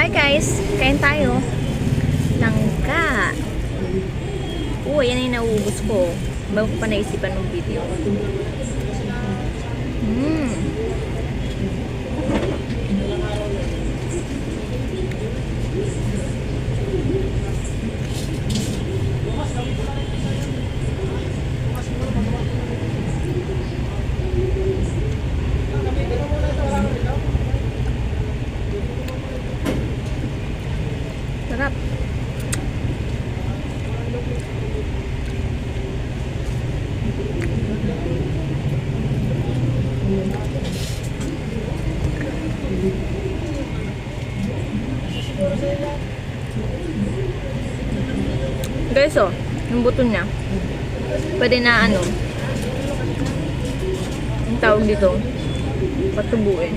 Hi guys! Kain tayo. Langka. Yan yung nauubos ko. Bago ko pa naisipan ng video. Sarap. Guys, yung buto niya, pwede na yung tawag dito, patubuin.